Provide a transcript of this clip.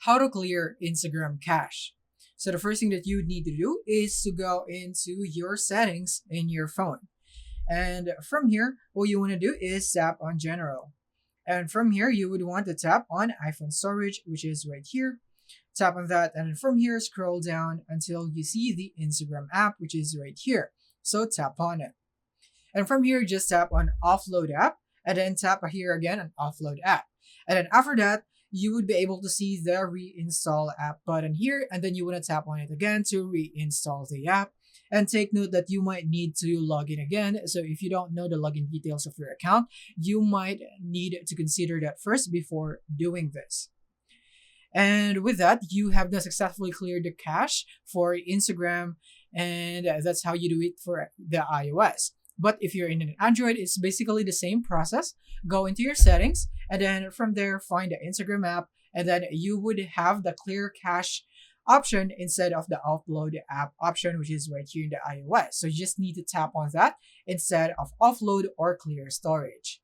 How to clear Instagram cache. So the first thing that you would need to do is to go into your settings in your phone. And from here, what you want to do is tap on general. And from here, you would want to tap on iPhone storage, which is right here. Tap on that, and then from here, scroll down until you see the Instagram app, which is right here. So tap on it. And from here, just tap on offload app, and then tap here again on offload app. And then after that, you would be able to see the reinstall app button here, and then you want to tap on it again to reinstall the app. And take note that you might need to log in again. So if you don't know the login details of your account, you might need to consider that first before doing this. And with that, you have now successfully cleared the cache for Instagram, and that's how you do it for the iOS. But if you're in an Android, it's basically the same process. Go into your settings, and then from there, find the Instagram app, and then you would have the clear cache option instead of the upload app option, which is right here in the iOS. So you just need to tap on that instead of offload or clear storage.